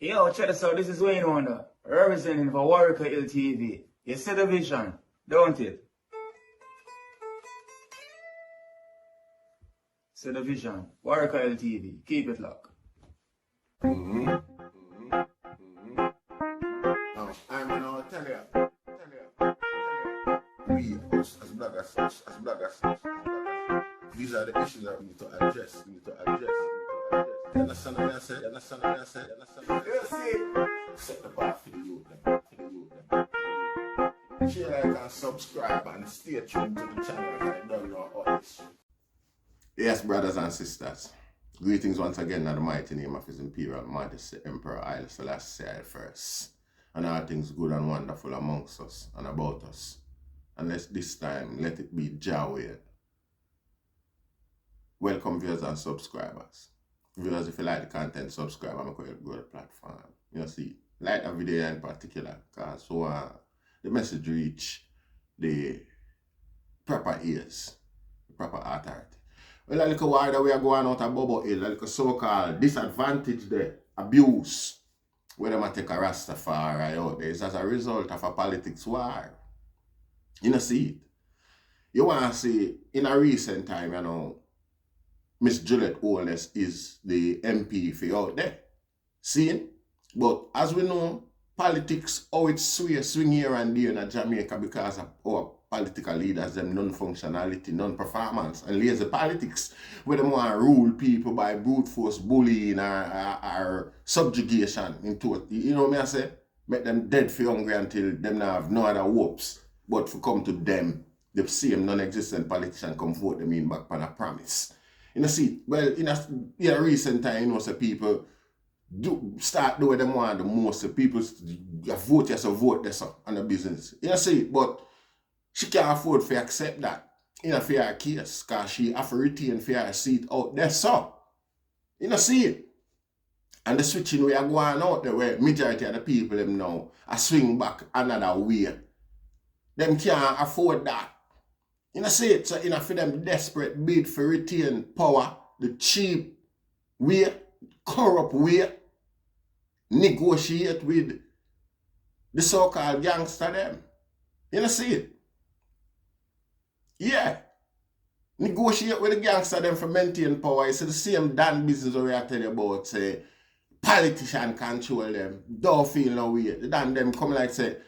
Yo, check this out. This is Wayne Wonder, representing for Warrior LTV. You see the vision, don't it? See the vision. Warrior LTV. Keep it locked. I'm gonna tell you. We, as bloggers, these are the issues that we need to address. You understand what I said? Set the bar for the youth. Share, like, and subscribe, and stay tuned to the channel. I don't know all this shit. Yes, brothers and sisters. Greetings once again in the mighty name of His Imperial Majesty Emperor Haile Selassie I first. And all things good and wonderful amongst us and about us. And this time, let it be Yahweh. Welcome viewers and subscribers. Viewers, if you like the content, subscribe and go to the platform. You see, like the video in particular, because the message reach the proper ears, the proper authority. Well, a little while that we are going out of Bobo Hill, a little so-called disadvantage there, abuse, where they might take a Rastafari out there is as a result of a politics war. You know, see it. You want to see, in a recent time, you know, Miss Juliet Owens is the MP for out there. See? But as we know, politics, how it swing here and there in Jamaica because of our political leaders, them non-functionality, non-performance, and lazy politics, where they want to rule people by brute force bullying or subjugation into it. You know what I say? Make them dead for hungry until them now have no other hopes but to come to them, the same non-existent politician come vote them in back on a promise. You know, see, well, in a recent time, you know, so people start doing them want the most. So people vote yes or vote this on the business. You know, see, but she can't afford to accept that in a fair case, because she have to retain fair seat out there, so. You know, see it. And the switching we are going out there where majority of the people them now are swing back another way. Them can't afford that. You know, see it. So, you know, for them desperate bid for retain power, the cheap way, corrupt way, negotiate with the so-called gangster them. You know, see it. Yeah. Negotiate with the gangster them for maintain power. It's the same damn business we are telling you about, say, politician control them. Don't feel no way. The damn them come like say,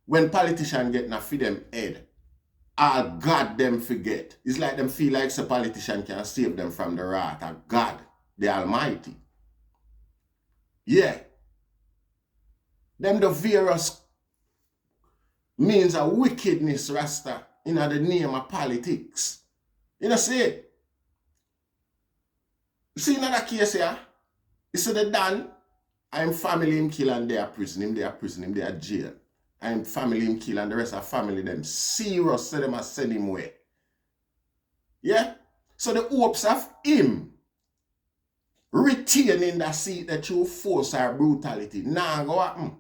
when politician get na for them head, all God them forget. It's like them feel like the politician can save them from the wrath of God, the Almighty. Yeah. Them the various means of wickedness, Rasta, in the name of politics. You know, see it? See another case here? You see the Dan, I'm family him kill and they are prison, they are jail. I'm family him kill and the rest of family them serious, so them a send him away. Yeah? So the hopes of him retaining the seat that you force or brutality now go happen.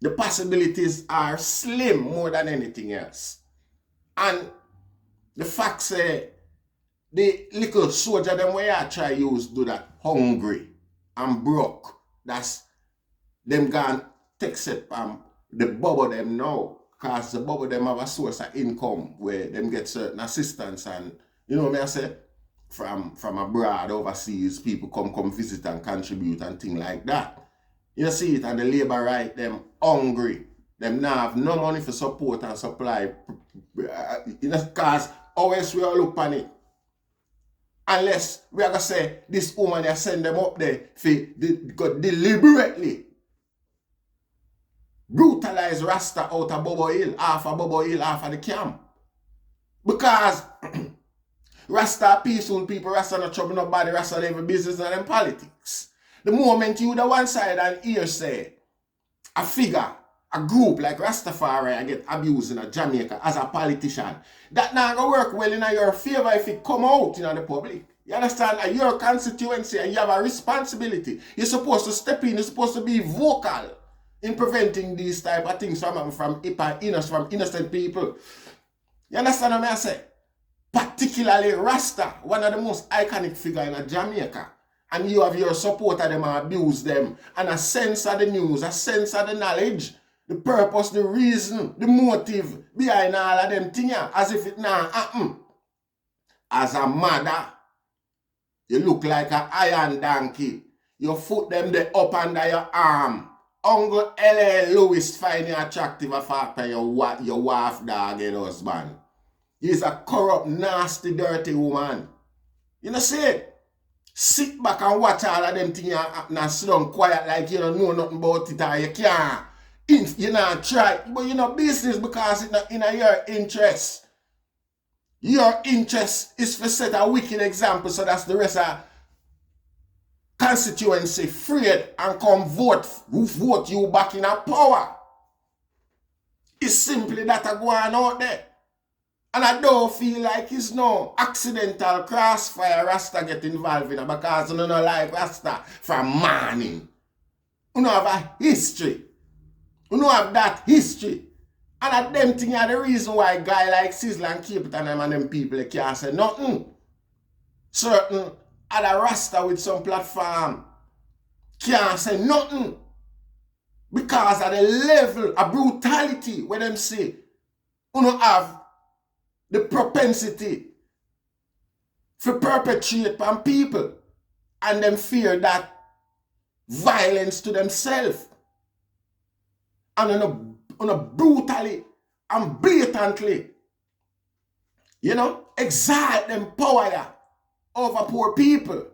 The possibilities are slim more than anything else. And the fact say the little soldier them where I try use do that hungry and broke. That's them gone take set the Bobo them now. Because the Bobo them have a source of income where them get certain assistance and you know what I say? From abroad, overseas, people come visit and contribute and things like that. You see it, and the labor right, them hungry. Them now have no money for support and supply. Because always we all look on it. Unless we are going to say, this woman they send them up there for deliberately brutalize Rasta out of Bobo Hill, half of Bobo Hill, half of the camp. Because Rasta peaceful people, Rasta not trouble nobody, Rasta live business and them politics. The moment you the one side and hear say a figure, a group like Rastafari I get abused in Jamaica as a politician, that not gonna work well in your favor if it come out in the public. You understand? Your constituency and you have a responsibility. You're supposed to step in, you're supposed to be vocal in preventing these type of things from innocent people. You understand what I say? Particularly Rasta, one of the most iconic figures in Jamaica. and you have your supporter them and abuse them, and a sense of the news, a sense of the knowledge, the purpose, the reason, the motive behind all of them things, as if it now happen. As a mother, you look like an iron donkey. You foot them the up under your arm. Uncle L.A. Lewis find you attractive after your wife, dog, and husband. He's a corrupt, nasty, dirty woman. You know, see it? Sit back and watch all of them things happen and sit down quiet like you don't know nothing about it or you can't. You know, try. But you know, business because it's not in your interest. Your interest is for set a wicked example, so that's the rest of constituency afraid and come vote you back in a power. It's simply that a going out there. And I don't feel like it's no accidental crossfire Rasta get involved in it because you don't like Rasta from morning. You don't have a history. You don't have that history. And at them things are the reason why a guy like Sizzla and Capleton and them people can't say nothing. Certain other Rasta with some platform can't say nothing. Because of the level of brutality where them say, you don't have the propensity for perpetrate on people and them fear that violence to themselves. And on a brutally and blatantly, you know, exalt them power over poor people.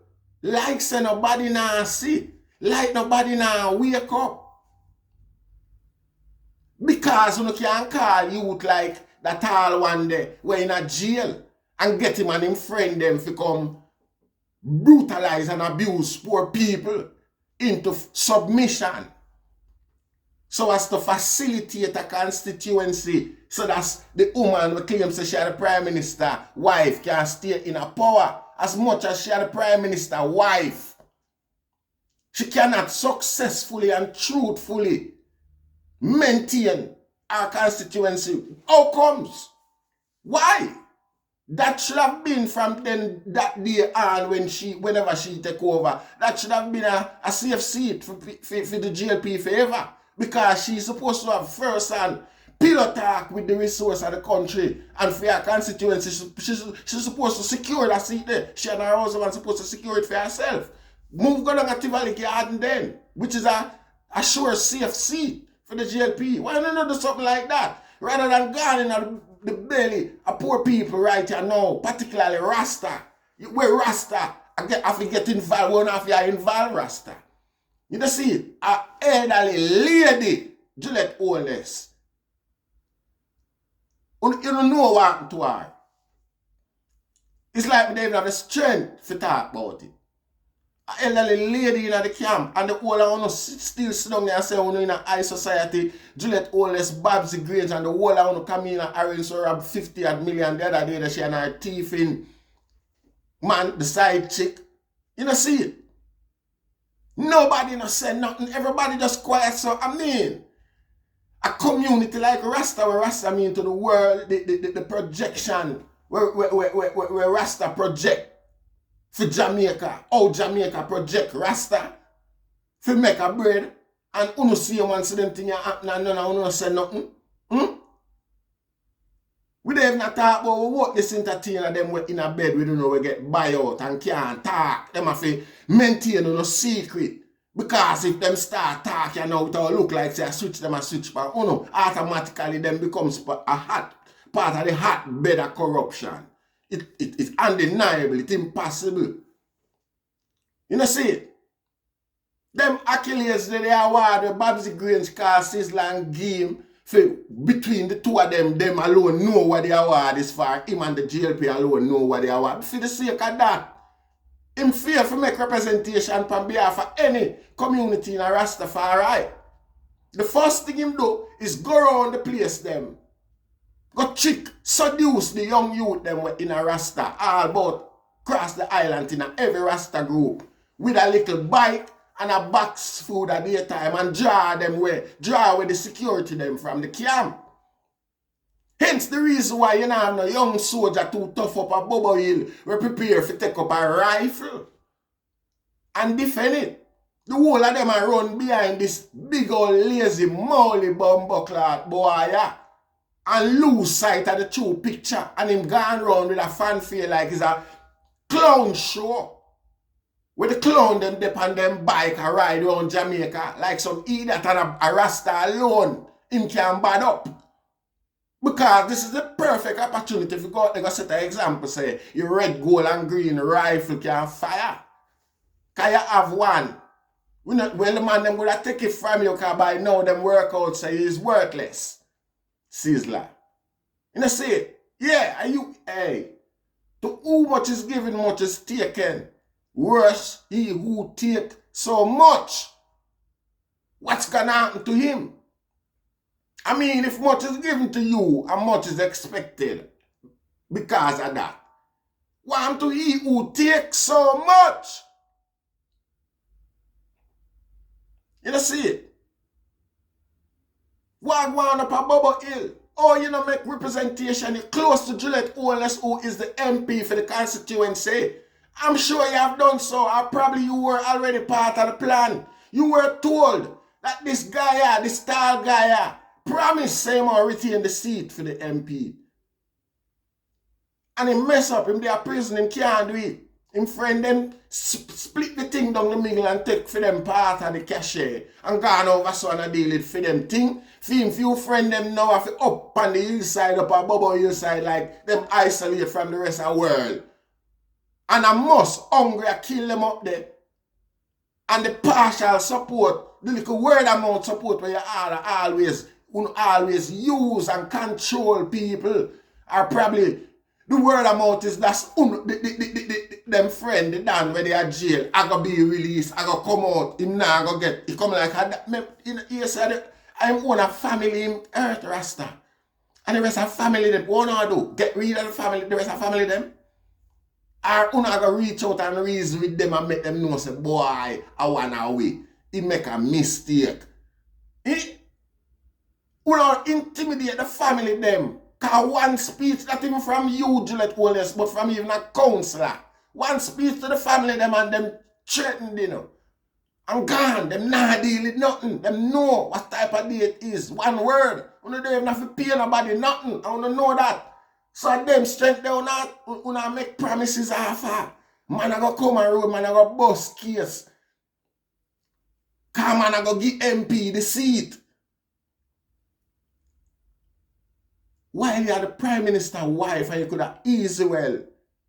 Like say nobody now see. Like nobody now wake up. Because you can't call youth like that all one day we're in a jail and get him and him friend them to come brutalize and abuse poor people into submission. So as to facilitate a constituency, so that's the woman who claims that she is the prime minister wife can stay in a power as much as she is the prime minister wife. She cannot successfully and truthfully maintain our constituency. How comes? Why? That should have been from then that day on whenever she take over. That should have been a safe seat for the GLP forever. Because she's supposed to have first hand pillow talk with the resource of the country and for her constituency. She's supposed to secure that seat there. She and her husband are supposed to secure it for herself. Move go down to Tivoli Garden then, which is a sure safe seat for the GLP. Why not do something like that? Rather than going in the belly of poor people right here now, particularly Rasta. Where Rasta, I have to get involved, one of you are involved Rasta. You know see, an elderly lady, Juliet Oldness. You don't know what happened to her. It's like they don't have the strength to talk about it. An elderly lady in the camp, and the whole of us still sit down there and say, in a high society, Juliet Oldness, Babsy Grange, and the whole of us come in and arrange to rob 50 million the other day that she and her thief in. Man, the side chick. You know see it? Nobody no say nothing. Everybody just quiet. So I mean, a community like Rasta, where Rasta mean to the world, the projection, where Rasta project for Jamaica, how Jamaica project Rasta for make a bread, and uno see one see them thing happen and none of uno say nothing. We don't even talk about what this entertainer them in a bed, we don't know we get buyout and can't talk. Them have to maintain no secret. Because if them start talking now, it will look like say switch them a switch back. Automatically them becomes a hot part of the hot bed of corruption. It's undeniable, it's impossible. You know see it? Them accolades that they award the Babsy Grange, Sizzla and Game. Between the two of them alone know what the award is for. Him and the GLP alone know what the award. For the sake of that, him fear to make representation on behalf of any community in a Rastafari. The first thing him do is go around the place them. Go trick, seduce the young youth them in a Rasta. All about cross the island in every Rasta group. With a little bike and a box food at daytime and draw away the security them from the camp. Hence the reason why you know have no young soldier too tough up a Bobo hill we prepare to take up a rifle and defend it. The whole of them are run behind this big old lazy molly bumbleclot boy, yeah, and lose sight of the true picture, and him gone round with a fanfare like it's a clown show. With the clown them dip on them bike and ride around Jamaica like some idiot and a rasta alone. Him can bad up. Because this is the perfect opportunity if you go out there and set an example, say your red, gold and green rifle can fire. Can you have one? Well, the man them would have take it from you because by now them workouts say he's worthless. Sizzla. You know see it? Yeah, are you, hey. To who much is given, much is taken. Worse, he who take so much. What's gonna happen to him? I mean, if much is given to you and much is expected because of that, what to he who takes so much? You know see it? What going up a Bobo Hill? Oh, you know, make representation. You're close to Juliet Owens, who is the MP for the constituency. I'm sure you have done so, or probably you were already part of the plan. You were told that this guy, this tall guy, promised same or retain the seat for the MP. And he mess up, him there prison, him can't do it. Him friend them split the thing down the middle and take for them part of the cachet. And gone over so and deal it for them thing. For him, few friend them now have to up on the hillside, up a Bobo hillside, like them isolate from the rest of the world. And I must hungry kill them up there. And the partial support, the little word amount support where you always use and control people are probably the word amount is that's them friend, the Dan where they are jail. I go be released, I go come out, him now go get, he come like he said I'm one of family in Earth Rasta. And the rest of family them, what I do? Get rid of the family, the rest of family them. Or una go reach out and reason with them and make them know say, boy, I wanna away. He make a mistake. Una intimidate the family them. Cause one speech not even from you, Juliet Owens, but from even a counselor. One speech to the family them and them threatened, you know. And gone, them not deal with nothing. Them know what type of day it is. One word. Una don't even have to pay nobody nothing. I wanna know that. So them strength they will make promises after. Man I go come and road, man I go bust case. Come man I go give MP the seat. While you are the Prime Minister's wife and you could have easily well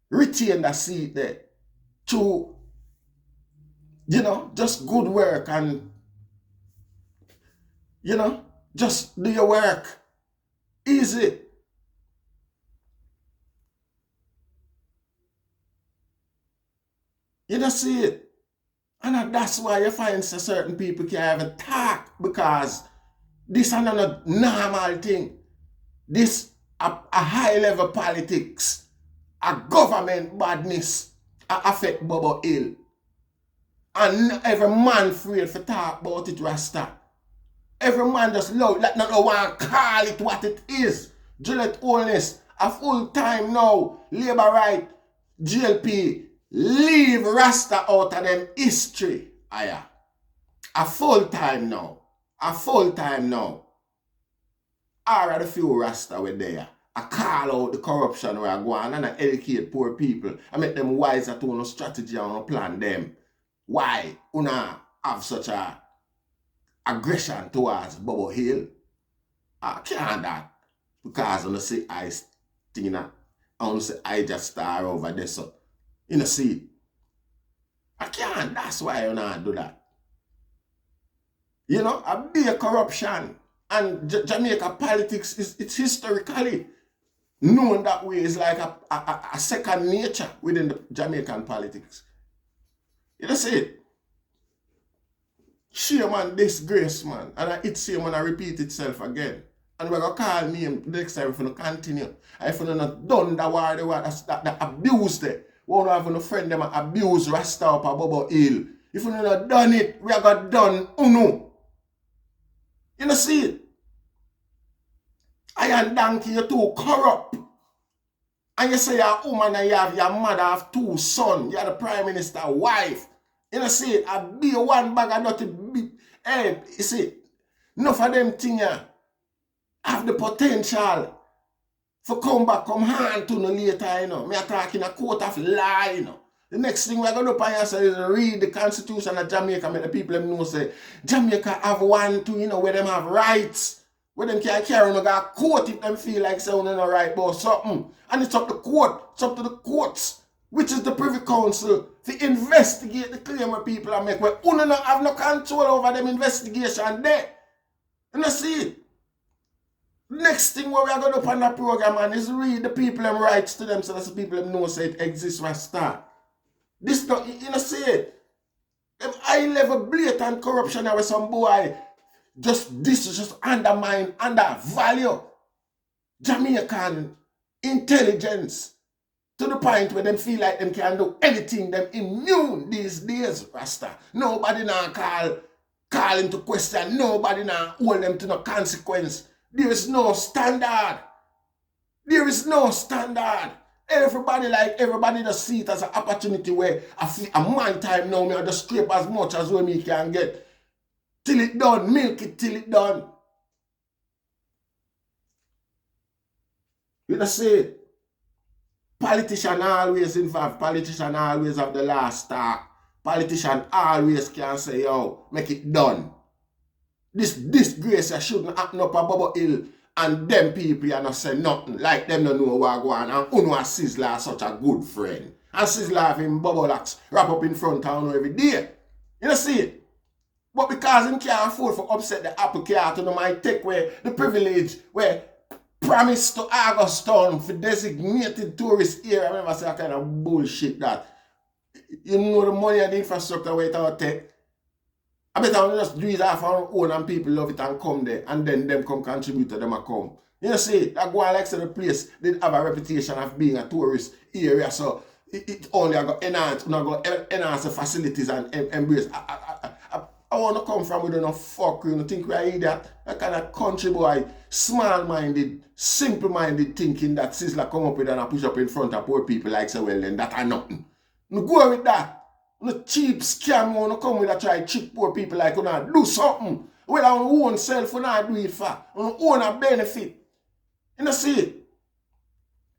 retain that seat there. To, you know, just good work and, you know, just do your work. Easy. You don't see it. And that's why you find certain people can't even talk because this is not a normal thing. This a high level politics, a government badness affect Bobo Hill. And every man afraid to talk about it, Rasta. Every man just loud, like not want to call it what it is. Juliet Owens, a full time now, Labour right, GLP. Leave Rasta out of them history. Aya. A full time now. A full time now. Alright, a few Rasta were there. I call out the corruption where I go on and I educate poor people. I make them wiser to no strategy and no plan them. Why una have such a aggression towards Bobo Hill? I can't that. Because I say I Stina. I say I just star over there so. You know, see, I can't. That's why I don't do that. You know, a big corruption. And Jamaica politics, it's historically known that way. It's like a second nature within the Jamaican politics. You know, see it? Shame and disgrace, man. And it's same when I repeat itself again. And we're going to call me next time if we don't continue. If we not done that war, that abuse there. We don't have no friend them abuse Rasta up a Bobo Hill. If we not done it, we are got done uno. You know see it? I and donkey, you're too corrupt. And you say you're a woman and you have your mother have two sons. You're the Prime Minister's wife. You know, see, I be one bag and not to be, hey, you see, enough of them things have the potential for come back, come hand to no later, you know. Me a talking a court of law, you know. The next thing we're going to do is read the Constitution of Jamaica, make the people them know say Jamaica have one too, you know, where them have rights, where them can carry on a court if them feel like saying no right about something. And it's up to court, it's up to the courts, which is the Privy Council, to investigate the claim of people and make where you not have no control over them investigation there. You know, see it. Next thing what we are going to do on the program, man, is read the people them rights to them so that the people them know say it exists rasta. This not, you know, see it. Them high level blatant corruption with some boy just undermine, undervalue Jamaican intelligence to the point where them feel like them can do anything, them immune these days, Rasta. Nobody now call into question, nobody now hold them to no consequence. There is no standard. There is no standard. Everybody just see it as an opportunity where my time now, me I just scrape as much as what me can get. Till it done, milk it till it done. You know, see, politician always involved, politician always have the last talk. Politician always can say, yo, make it done. This disgrace shouldn't happen up a Bobo Hill and them people are not saying nothing. Like them don't know what go on. And Uno and Sizzla are such a good friend. And Sizzla have him bubble locks wrap up in front town every day. You know, see it? But because him can't afford for upset the apple cart, you know, might take away the privilege where promised to Augustown for designated tourist area. I remember say that kind of bullshit that. You know the money and the infrastructure where it all take. I bet I'll just do it off our own and people love it and come there and then them come contribute to them and come. You know, see, that go on like say the place did have a reputation of being a tourist area, so it only got enhance the facilities and embrace. I want to come from with enough fuck, you know, think we're idiot. That kind of country boy, small-minded, simple-minded thinking that Sizzla come up with and I push up in front of poor people like say, well then that are nothing. No go with that. No cheap scam wanna come with a try cheap poor people like you know do something. Well on your own self you not do it for. On your own a benefit. You know see it?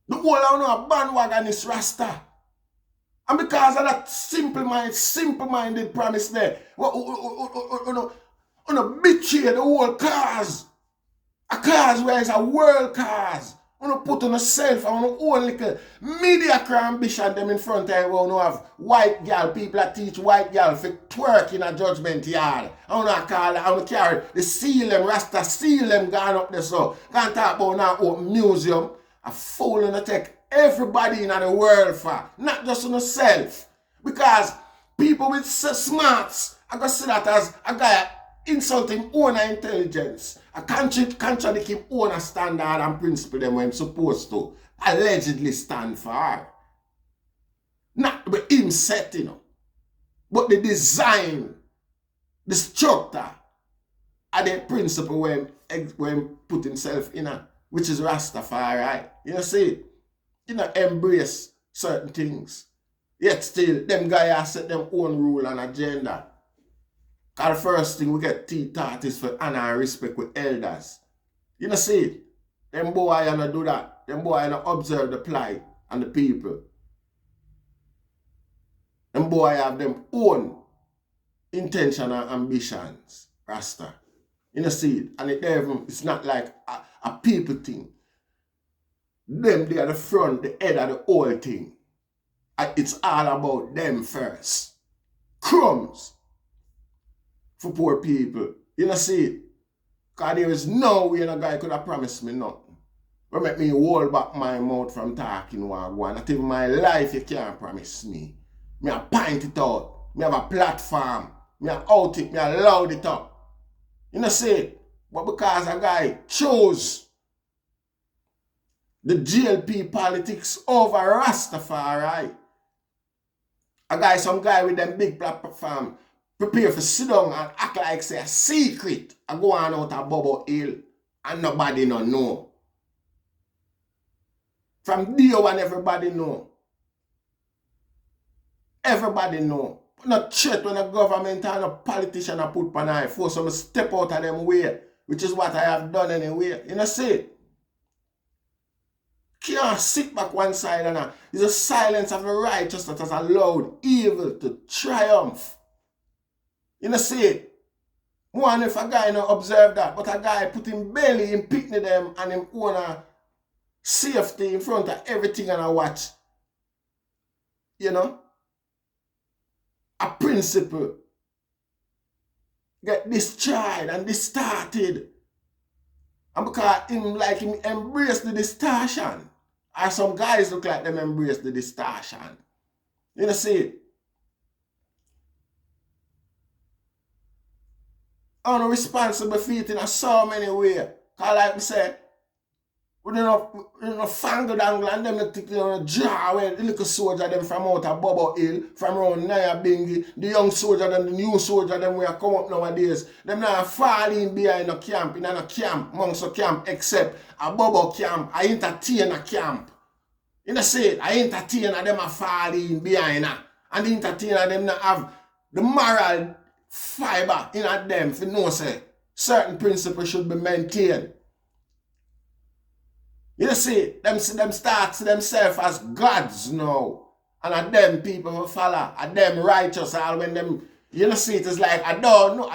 The whole of a bandwagon is Rasta. And because of that simple-minded promise there, you betray the whole cause. A cause where it's a world cause. You put on yourself and your own little mediocre ambition them in front of you. You have white girl, people that teach white girl for twerk in a judgment yard. I want to call it, I want to carry the seal them, Rasta seal them gone up there so. Can't talk about now open museum. A fool and take everybody in the world for, not just on yourself. Because people with smarts, I got to see that as a guy insulting own intelligence. A contradict him own standard and principle them when I'm supposed to allegedly stand for. Not the him set, you know, but the design, the structure, and the principle when put himself in a, which is Rastafari. You see, you know, embrace certain things. Yet still, them guys set them own rule and agenda. Because the first thing we get taught is for honor and respect with elders. You know, see it? Them boy don't do that. Them boy don't observe the plight and the people. Them boy have them own intention and ambitions. Rasta. You know, see it? And it's not like a people thing. Them, they are the front, the head of the whole thing. It's all about them first. Crumbs for poor people. You know, see it? Because there is no way a guy could have promised me nothing. But make me hold back my mouth from talking what I want. Not even my life you can't promise me. Me I point it out. Me have a platform. Me I out it. Me I loud it up. You know, see it? But because a guy chose the GLP politics over Rastafari, some guy with them big platform prepare for sit down and act like say a secret and go on out of Bobo Hill and nobody no know. From day one everybody know. Everybody know. not threat when a government and a politician are put on I force them to step out of them way, which is what I have done anyway. You know, see? Can't sit back one side and it's the silence of the righteous that has allowed evil to triumph. You know, see? One if a guy not observe that, but a guy put him belly in picnic them and him own a safety in front of everything and I watch. You know? A principle get destroyed and distorted. And because him embrace the distortion. Or some guys look like them embrace the distortion. You know, see? Unresponsible feet in so many ways. Because like I say, we don't fangle dangle and them draw away the little soldier them from out of Bobo Hill, from around Naya Bingi, the young soldier them, the new soldier them we are come up nowadays. Them now fall in behind a camp, in a camp, amongst a camp, except a Bobo camp, I entertain a camp. You know say, I entertain them a fall in behind her. And the entertainer them not have the moral fiber in them for know say certain principles should be maintained. You see, them start to themselves as gods now. And at them people will follow, at them righteous, all when them, you know, see it is like, I don't know,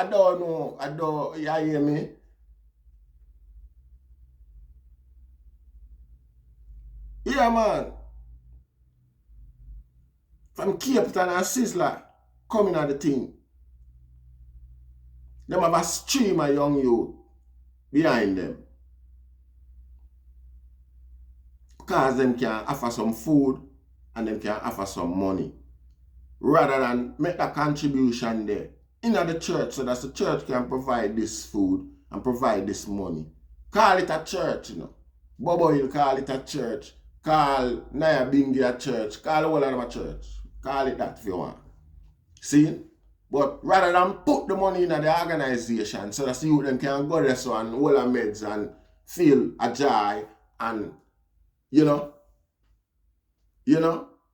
you hear me? Yeah, man. From Capleton and Sizzla coming at the thing. Them have a stream of young youth behind them. Because them can offer some food and them can offer some money. Rather than make a contribution there in the church so that the church can provide this food and provide this money. Call it a church, you know. Bobo Hill call it a church. Call Naya Bingi a church. Call all of them a church. Call it that if you want. See? But rather than put the money in the organization so that the youth them can go there so and hold a meds and feel a joy and you know,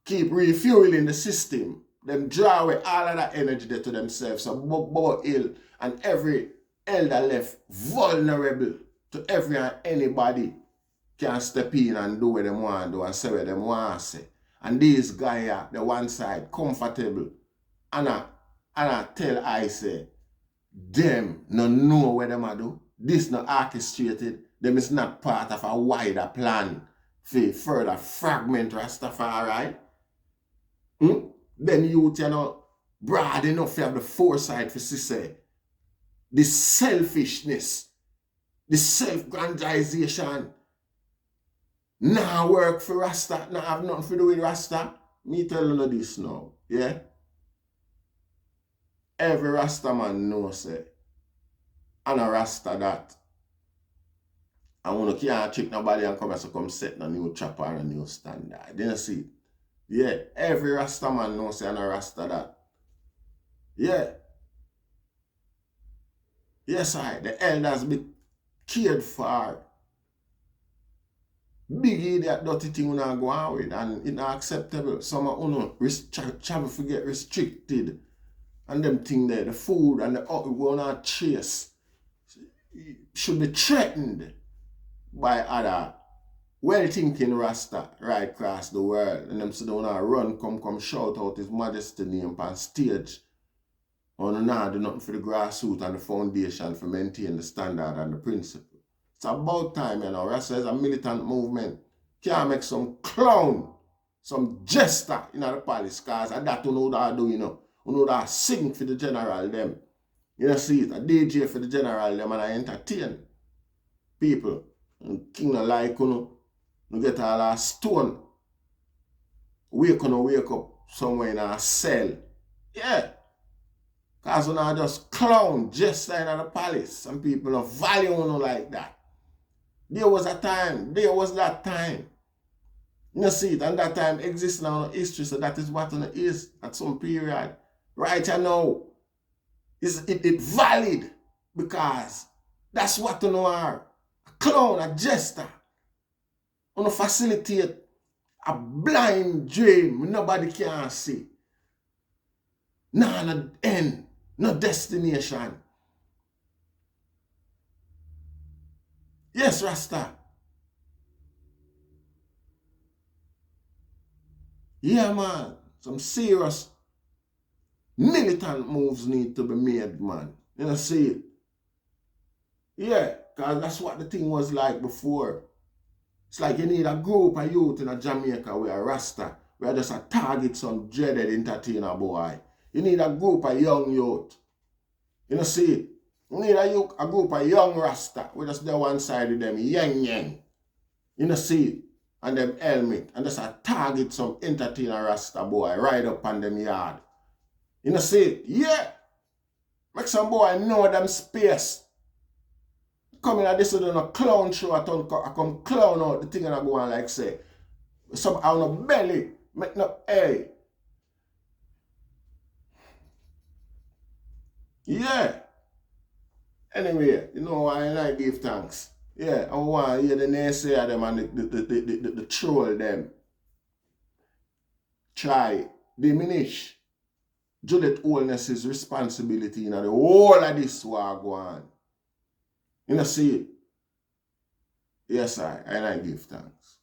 keep refueling the system. Them draw away all of that energy there to themselves. So Bobo Hill and every elder left vulnerable to every and anybody can step in and do what they want to do and say what they want to say. And these guys are the one side comfortable. And I tell I say, them no know what them do. This not orchestrated. Them is not part of a wider plan for further fragment Rastafari. Then youth, you know, broad enough to have the foresight for say the selfishness, the self-grandization, now work for Rasta, now have nothing to do with Rasta. Me tell you this now, yeah? Every Rasta man knows it. And a Rasta that. I want to can't trick nobody and come set a new chopper and a new standard. Didn't see it? Yeah, every Rasta man knows and a Rasta that. Yeah. Yes, the elders be cared for. Big idiot dirty thing we not go on with and it's not acceptable. Some of travel forget restricted. And them thing there, the food and the we will not chase. Should be threatened by other well-thinking Rasta right across the world. And them sit down and run, come shout out His Majesty name on stage. And now do nothing for the grassroots and the foundation for maintain the standard and the principle. It's about time, you know. Rasta is a militant movement. Can't make some clown, some jester in the palace, because that's what you know do, you know. You know that sing for the general them. You know, see it, a DJ for the general them and I entertain people. And king no like you get all that stone. Wake up somewhere in a cell. Yeah. Because you know just clown just in the palace. Some people don't value you like that. There was that time. You see it, and that time exists now in history, so that is what it is at some period. Right now, it valid because that's what you are. A clown, a jester. You facilitate a blind dream nobody can see. Nah, no end, no destination. Yes, Rasta. Yeah, man. Some serious militant moves need to be made, man. You know, see it? Yeah, because that's what the thing was like before. It's like you need a group of youth in a Jamaica with a Rasta, where just a target some dreaded entertainer boy. You need a group of young youth. You know, see it? You need a group of young Rasta. We just there one side of them, yang. You know, see it? And them helmet. And just a target some entertainer Rasta boy right up on them yard. You know, see it? Yeah. Make some boy know them space. Come in at this with a clown show, I come clown out the thing and I go on like say. Some on a belly. Make no, hey. Yeah. Anyway, you know why I like give thanks. Yeah, I want to hear the naysayer them and the troll them. Try diminish Judith Holness's responsibility in the whole of this war go on. You know see it? Yes, I like give thanks.